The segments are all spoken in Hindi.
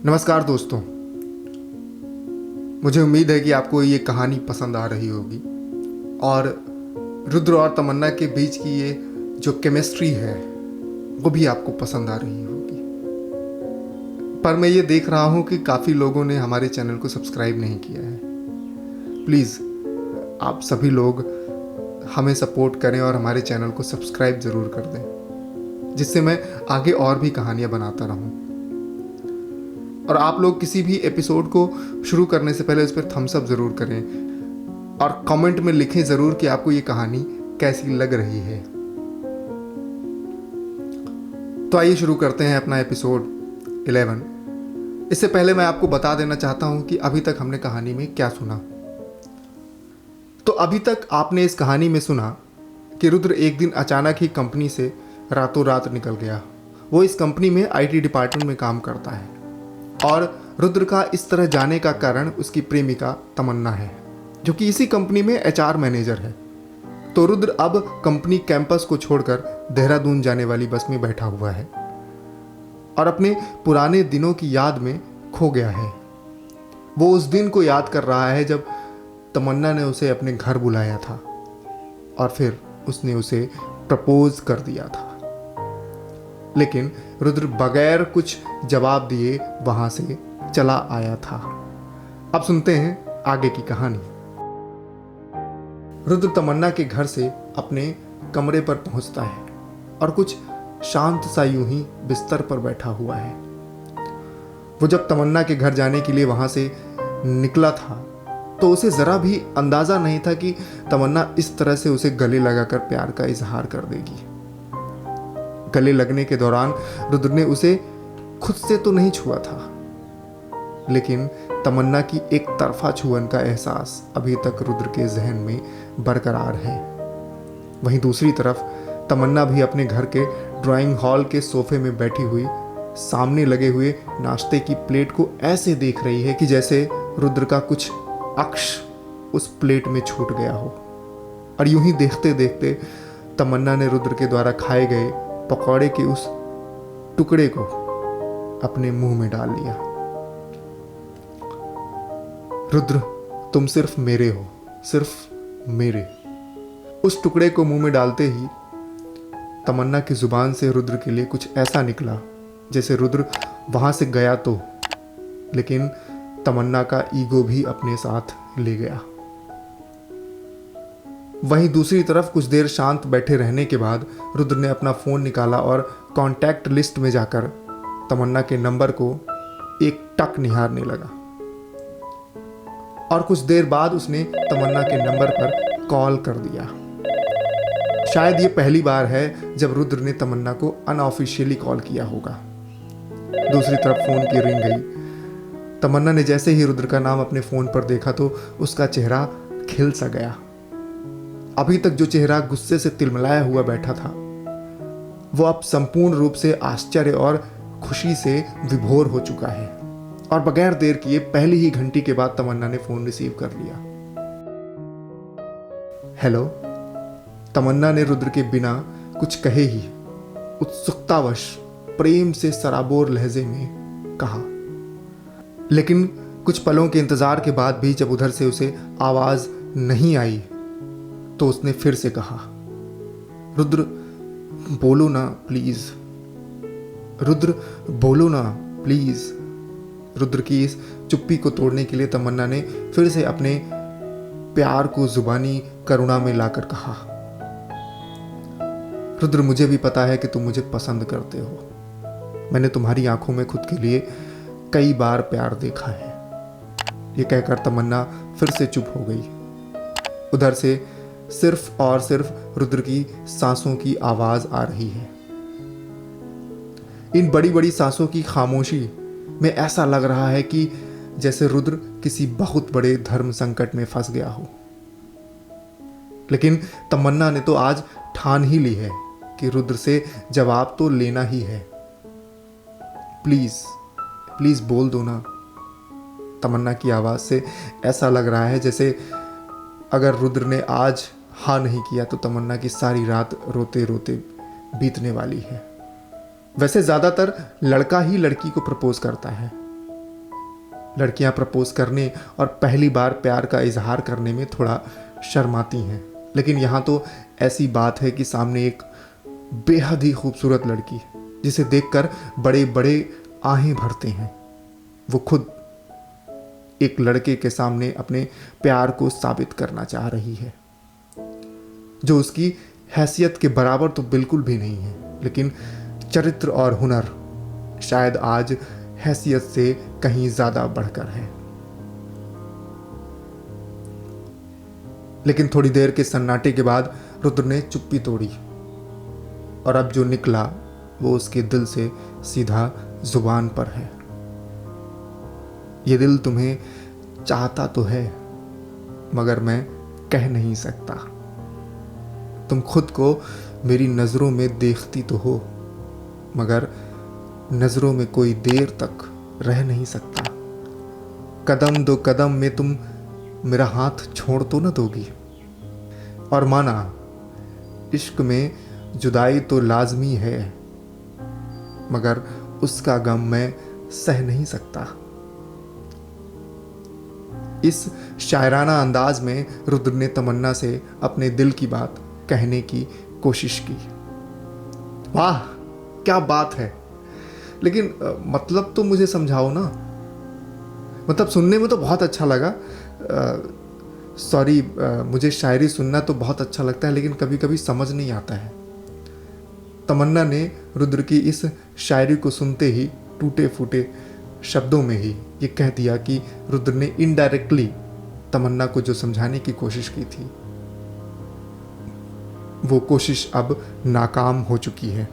नमस्कार दोस्तों, मुझे उम्मीद है कि आपको ये कहानी पसंद आ रही होगी और रुद्र और तमन्ना के बीच की ये जो केमिस्ट्री है वो भी आपको पसंद आ रही होगी। पर मैं ये देख रहा हूँ कि काफ़ी लोगों ने हमारे चैनल को सब्सक्राइब नहीं किया है। प्लीज़ आप सभी लोग हमें सपोर्ट करें और हमारे चैनल को सब्सक्राइब ज़रूर कर दें, जिससे मैं आगे और भी कहानियाँ बनाता रहूँ। और आप लोग किसी भी एपिसोड को शुरू करने से पहले उस पर थम्स अप ज़रूर करें और कमेंट में लिखें ज़रूर कि आपको ये कहानी कैसी लग रही है। तो आइए शुरू करते हैं अपना एपिसोड 11। इससे पहले मैं आपको बता देना चाहता हूं कि अभी तक हमने कहानी में क्या सुना। तो अभी तक आपने इस कहानी में सुना कि रुद्र एक दिन अचानक ही कंपनी से रातों रात निकल गया। वो इस कंपनी में आईटी डिपार्टमेंट में काम करता है और रुद्र का इस तरह जाने का कारण उसकी प्रेमिका तमन्ना है, जो कि इसी कंपनी में एचआर मैनेजर है। तो रुद्र अब कंपनी कैंपस को छोड़कर देहरादून जाने वाली बस में बैठा हुआ है और अपने पुराने दिनों की याद में खो गया है। वो उस दिन को याद कर रहा है जब तमन्ना ने उसे अपने घर बुलाया था और फिर उसने उसे प्रपोज कर दिया था। लेकिन रुद्र बगैर कुछ जवाब दिए वहां से चला आया था। अब सुनते हैं आगे की कहानी। रुद्र तमन्ना के घर से अपने कमरे पर पहुंचता है और कुछ शांत सा यूं ही बिस्तर पर बैठा हुआ है। वो जब तमन्ना के घर जाने के लिए वहां से निकला था तो उसे जरा भी अंदाजा नहीं था कि तमन्ना इस तरह से उसे गले लगाकर प्यार का इजहार कर देगी। गले लगने के दौरान रुद्र ने उसे खुद से तो नहीं छुआ था, लेकिन तमन्ना की एक तरफा छुअन का एहसास अभी तक रुद्र के जहन में बरकरार है। वहीं दूसरी तरफ तमन्ना भी अपने घर के ड्राइंग हॉल के सोफे में बैठी हुई सामने लगे हुए नाश्ते की प्लेट को ऐसे देख रही है कि जैसे रुद्र का कुछ अक्ष उस प्लेट में छूट गया हो। और यूं ही देखते देखते तमन्ना ने रुद्र के द्वारा खाए गए पकौड़े के उस टुकड़े को अपने मुंह में डाल लिया। रुद्र, तुम सिर्फ मेरे हो, सिर्फ मेरे। उस टुकड़े को मुंह में डालते ही तमन्ना की जुबान से रुद्र के लिए कुछ ऐसा निकला जैसे रुद्र वहां से गया तो, लेकिन तमन्ना का ईगो भी अपने साथ ले गया। वहीं दूसरी तरफ कुछ देर शांत बैठे रहने के बाद रुद्र ने अपना फ़ोन निकाला और कॉन्टैक्ट लिस्ट में जाकर तमन्ना के नंबर को एक टक निहारने लगा। और कुछ देर बाद उसने तमन्ना के नंबर पर कॉल कर दिया। शायद ये पहली बार है जब रुद्र ने तमन्ना को अनऑफिशियली कॉल किया होगा। दूसरी तरफ फ़ोन की रिंग गई। तमन्ना ने जैसे ही रुद्र का नाम अपने फ़ोन पर देखा तो उसका चेहरा खिल सा गया। अभी तक जो चेहरा गुस्से से तिलमिलाया हुआ बैठा था वो अब संपूर्ण रूप से आश्चर्य और खुशी से विभोर हो चुका है। और बगैर देर किए पहली ही घंटी के बाद तमन्ना ने फोन रिसीव कर लिया। हेलो, तमन्ना ने रुद्र के बिना कुछ कहे ही उत्सुकतावश प्रेम से सराबोर लहजे में कहा। लेकिन कुछ पलों के इंतजार के बाद भी जब उधर से उसे आवाज नहीं आई तो उसने फिर से कहा, रुद्र बोलो ना प्लीज, रुद्र बोलो ना प्लीज। रुद्र की इस चुप्पी को तोड़ने के लिए तमन्ना ने फिर से अपने प्यार को जुबानी करुणा में लाकर कहा, रुद्र मुझे भी पता है कि तुम मुझे पसंद करते हो। मैंने तुम्हारी आंखों में खुद के लिए कई बार प्यार देखा है। ये कहकर तमन्ना फिर से चुप हो गई। उधर से सिर्फ और सिर्फ रुद्र की सांसों की आवाज आ रही है। इन बड़ी बड़ी सांसों की खामोशी में ऐसा लग रहा है कि जैसे रुद्र किसी बहुत बड़े धर्म संकट में फंस गया हो। लेकिन तमन्ना ने तो आज ठान ही ली है कि रुद्र से जवाब तो लेना ही है। प्लीज प्लीज बोल दो ना। तमन्ना की आवाज से ऐसा लग रहा है जैसे अगर रुद्र ने आज हाँ नहीं किया तो तमन्ना की सारी रात रोते रोते बीतने वाली है। वैसे ज़्यादातर लड़का ही लड़की को प्रपोज करता है, लड़कियां प्रपोज करने और पहली बार प्यार का इजहार करने में थोड़ा शर्माती हैं, लेकिन यहाँ तो ऐसी बात है कि सामने एक बेहद ही खूबसूरत लड़की जिसे देखकर बड़े बड़े आहें भरते हैं, वो खुद एक लड़के के सामने अपने प्यार को साबित करना चाह रही है, जो उसकी हैसियत के बराबर तो बिल्कुल भी नहीं है, लेकिन चरित्र और हुनर शायद आज हैसियत से कहीं ज्यादा बढ़कर है। लेकिन थोड़ी देर के सन्नाटे के बाद रुद्र ने चुप्पी तोड़ी, और अब जो निकला वो उसके दिल से सीधा जुबान पर है। ये दिल तुम्हें चाहता तो है, मगर मैं कह नहीं सकता। तुम खुद को मेरी नजरों में देखती तो हो, मगर नजरों में कोई देर तक रह नहीं सकता। कदम दो कदम में तुम मेरा हाथ छोड़ तो न दोगी। और माना, इश्क में जुदाई तो लाजमी है, मगर उसका गम मैं सह नहीं सकता। इस शायराना अंदाज में रुद्र ने तमन्ना से अपने दिल की बात कहने की कोशिश की। वाह क्या बात है, लेकिन मतलब तो मुझे समझाओ ना। मतलब सुनने में तो बहुत अच्छा लगा, सॉरी, मुझे शायरी सुनना तो बहुत अच्छा लगता है, लेकिन कभी कभी समझ नहीं आता है। तमन्ना ने रुद्र की इस शायरी को सुनते ही टूटे फूटे शब्दों में ही ये कह दिया कि रुद्र ने इनडायरेक्टली तमन्ना को जो समझाने की कोशिश की थी, वो कोशिश अब नाकाम हो चुकी है।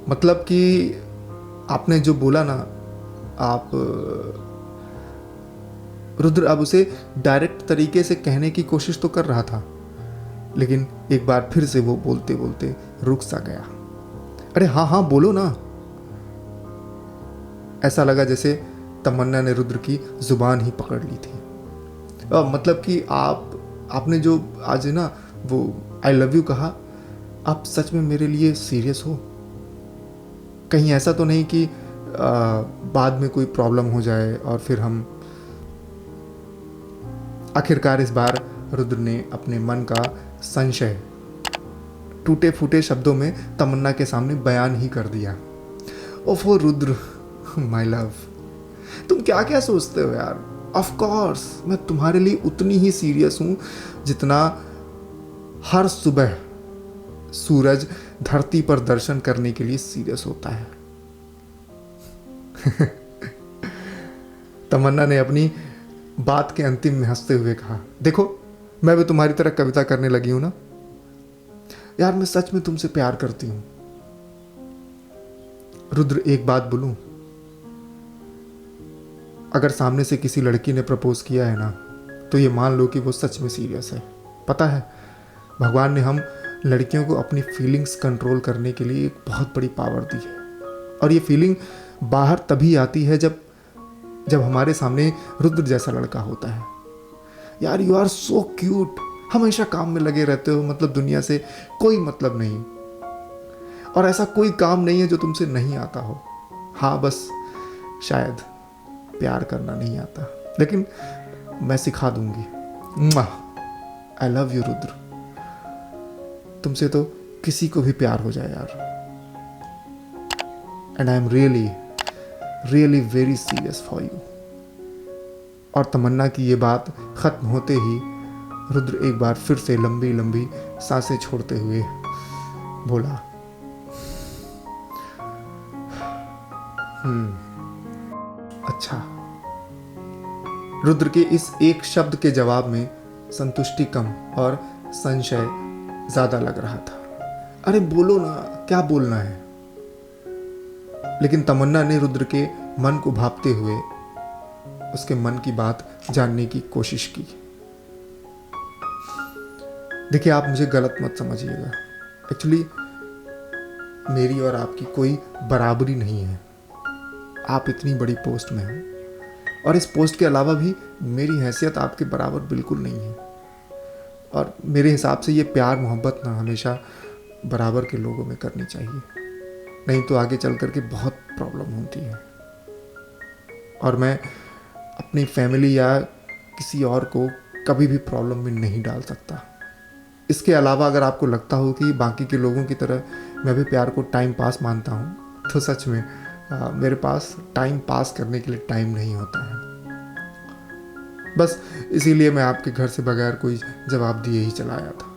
मतलब कि आपने जो बोला ना, आप रुद्र अब उसे डायरेक्ट तरीके से कहने की कोशिश तो कर रहा था, लेकिन एक बार फिर से वो बोलते बोलते रुक सा गया। अरे हाँ हाँ बोलो ना। ऐसा लगा जैसे तमन्ना ने रुद्र की जुबान ही पकड़ ली थी। मतलब कि आपने जो आज ना वो आई लव यू कहा, आप सच में मेरे लिए सीरियस हो? कहीं ऐसा तो नहीं कि बाद में कोई प्रॉब्लम हो जाए और फिर हम। आखिरकार इस बार रुद्र ने अपने मन का संशय टूटे फूटे शब्दों में तमन्ना के सामने बयान ही कर दिया। ओफो रुद्र, माय लव, तुम क्या क्या सोचते हो यार? ऑफ कोर्स मैं तुम्हारे लिए उतनी ही सीरियस हूं जितना हर सुबह सूरज धरती पर दर्शन करने के लिए सीरियस होता है। तमन्ना ने अपनी बात के अंतिम में हंसते हुए कहा, देखो मैं भी तुम्हारी तरह कविता करने लगी हूं ना यार, मैं सच में तुमसे प्यार करती हूं। रुद्र एक बात बोलूं, अगर सामने से किसी लड़की ने प्रपोज किया है ना, तो ये मान लो कि वो सच में सीरियस है। पता है, भगवान ने हम लड़कियों को अपनी फीलिंग्स कंट्रोल करने के लिए एक बहुत बड़ी पावर दी है, और ये फीलिंग बाहर तभी आती है जब हमारे सामने रुद्र जैसा लड़का होता है। यार यू आर सो क्यूट, हमेशा काम में लगे रहते हो, मतलब दुनिया से कोई मतलब नहीं, और ऐसा कोई काम नहीं है जो तुमसे नहीं आता हो। हाँ बस शायद प्यार करना नहीं आता, लेकिन मैं सिखा दूंगी। आई लव यू रुद्र, तुमसे तो किसी को भी प्यार हो जाए यार, and I am really really very serious for you. और तमन्ना की ये बात खत्म होते ही रुद्र एक बार फिर से लंबी लंबी सांसें छोड़ते हुए बोला, अच्छा। रुद्र के इस एक शब्द के जवाब में संतुष्टि कम और संशय ज्यादा लग रहा था। अरे बोलो ना, क्या बोलना है? लेकिन तमन्ना ने रुद्र के मन को भांपते हुए उसके मन की बात जानने की कोशिश की। देखिए, आप मुझे गलत मत समझिएगा, एक्चुअली मेरी और आपकी कोई बराबरी नहीं है। आप इतनी बड़ी पोस्ट में हो, और इस पोस्ट के अलावा भी मेरी हैसियत आपके बराबर बिल्कुल नहीं है। और मेरे हिसाब से ये प्यार मोहब्बत ना हमेशा बराबर के लोगों में करनी चाहिए। नहीं तो आगे चल कर के बहुत प्रॉब्लम होती है। और मैं अपनी फैमिली या किसी और को कभी भी प्रॉब्लम में नहीं डाल सकता। इसके अलावा अगर आपको लगता हो कि बाकी के लोगों की तरह मैं भी प्यार को टाइम पास मानता हूँ, तो सच में मेरे पास टाइम पास करने के लिए टाइम नहीं होता है। बस इसीलिए मैं आपके घर से बगैर कोई जवाब दिए ही चला आया था।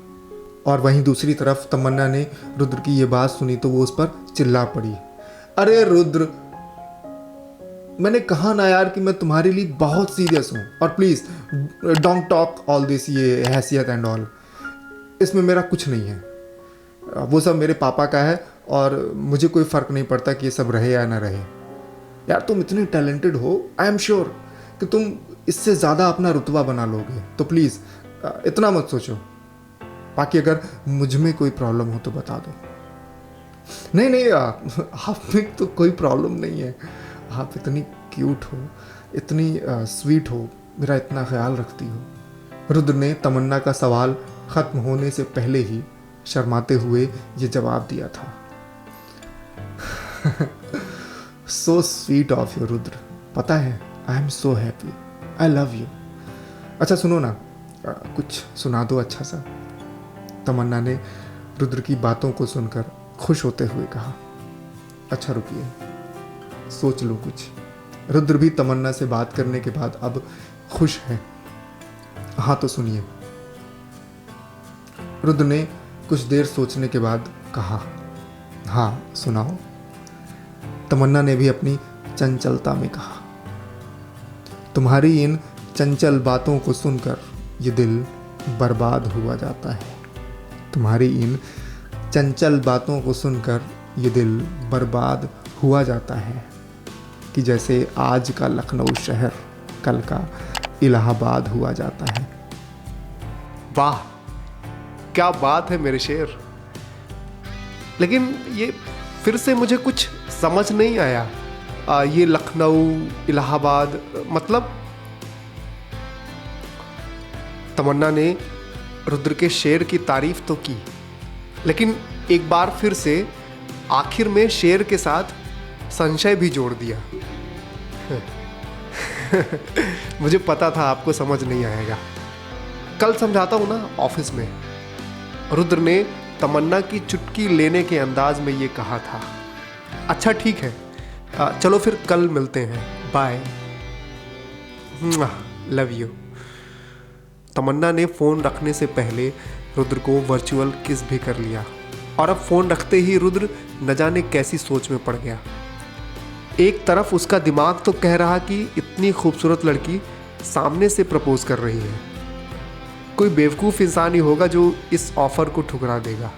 और वहीं दूसरी तरफ तमन्ना ने रुद्र की ये बात सुनी तो वो उस पर चिल्ला पड़ी, अरे रुद्र, मैंने कहा ना यार कि मैं तुम्हारे लिए बहुत सीरियस हूँ, और please don't talk all this, ये हैसियत एंड ऑल, इसमें मेरा कुछ नहीं है। वो सब मेरे पापा का है और मुझे कोई फ़र्क नहीं पड़ता कि ये सब रहे या ना रहे। यार तुम इतनी टैलेंटेड हो, आई एम श्योर कि तुम इससे ज़्यादा अपना रुतबा बना लोगे, तो प्लीज़ इतना मत सोचो। बाकी अगर मुझ में कोई प्रॉब्लम हो तो बता दो। नहीं नहीं आप में तो कोई प्रॉब्लम नहीं है, आप इतनी क्यूट हो, इतनी स्वीट हो, मेरा इतना ख्याल रखती हो। रुद्र ने तमन्ना का सवाल ख़त्म होने से पहले ही शर्माते हुए ये जवाब दिया था। So sweet of you Rudra, पता है I am so happy, I love you. अच्छा सुनो ना, कुछ सुना दो अच्छा सा। तमन्ना ने रुद्र की बातों को सुनकर खुश होते हुए कहा। अच्छा रुकिए, सोच लो कुछ। रुद्र भी तमन्ना से बात करने के बाद अब खुश है। हाँ तो सुनिए। रुद्र ने कुछ देर सोचने के बाद कहा, हाँ सुनाओ। तमन्ना ने भी अपनी चंचलता में कहा, तुम्हारी इन चंचल बातों को सुनकर ये दिल बर्बाद हुआ जाता है। तुम्हारी इन चंचल बातों को सुनकर ये दिल बर्बाद हुआ जाता है कि जैसे आज का लखनऊ शहर कल का इलाहाबाद हुआ जाता है। वाह क्या बात है मेरे शेर, लेकिन ये फिर से मुझे कुछ समझ नहीं आया। ये लखनऊ इलाहाबाद मतलब? तमन्ना ने रुद्र के शेर की तारीफ तो की, लेकिन एक बार फिर से आखिर में शेर के साथ संशय भी जोड़ दिया। मुझे पता था आपको समझ नहीं आएगा। कल समझाता हूं ना ऑफिस में। रुद्र ने तमन्ना की चुटकी लेने के अंदाज में ये कहा था। अच्छा ठीक है, चलो फिर कल मिलते हैं, बाय, लव यू। तमन्ना ने फ़ोन रखने से पहले रुद्र को वर्चुअल किस भी कर लिया, और अब फ़ोन रखते ही रुद्र न जाने कैसी सोच में पड़ गया। एक तरफ उसका दिमाग तो कह रहा कि इतनी खूबसूरत लड़की सामने से प्रपोज कर रही है, कोई बेवकूफ़ इंसान ही होगा जो इस ऑफ़र को ठुकरा देगा,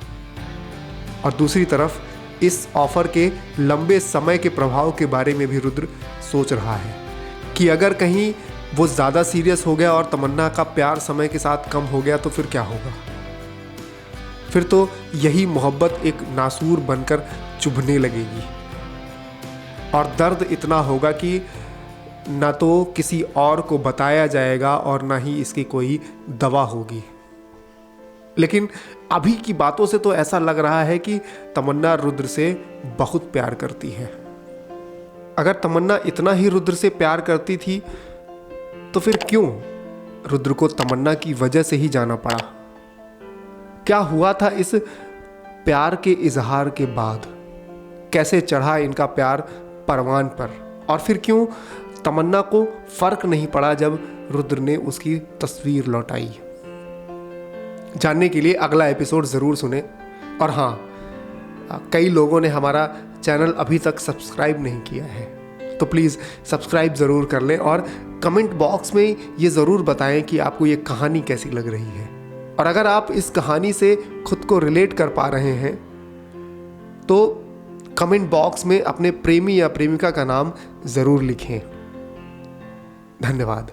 और दूसरी तरफ इस ऑफ़र के लंबे समय के प्रभाव के बारे में भी रुद्र सोच रहा है कि अगर कहीं वो ज़्यादा सीरियस हो गया और तमन्ना का प्यार समय के साथ कम हो गया तो फिर क्या होगा। फिर तो यही मोहब्बत एक नासूर बनकर चुभने लगेगी, और दर्द इतना होगा कि ना तो किसी और को बताया जाएगा और ना ही इसकी कोई दवा होगी। लेकिन अभी की बातों से तो ऐसा लग रहा है कि तमन्ना रुद्र से बहुत प्यार करती है। अगर तमन्ना इतना ही रुद्र से प्यार करती थी तो फिर क्यों रुद्र को तमन्ना की वजह से ही जाना पड़ा? क्या हुआ था इस प्यार के इजहार के बाद? कैसे चढ़ा इनका प्यार परवान पर? और फिर क्यों तमन्ना को फर्क नहीं पड़ा जब रुद्र ने उसकी तस्वीर लौटाई? जानने के लिए अगला एपिसोड ज़रूर सुने। और हाँ, कई लोगों ने हमारा चैनल अभी तक सब्सक्राइब नहीं किया है, तो प्लीज़ सब्सक्राइब ज़रूर कर लें, और कमेंट बॉक्स में ये ज़रूर बताएं कि आपको ये कहानी कैसी लग रही है। और अगर आप इस कहानी से खुद को रिलेट कर पा रहे हैं तो कमेंट बॉक्स में अपने प्रेमी या प्रेमिका का नाम ज़रूर लिखें। धन्यवाद।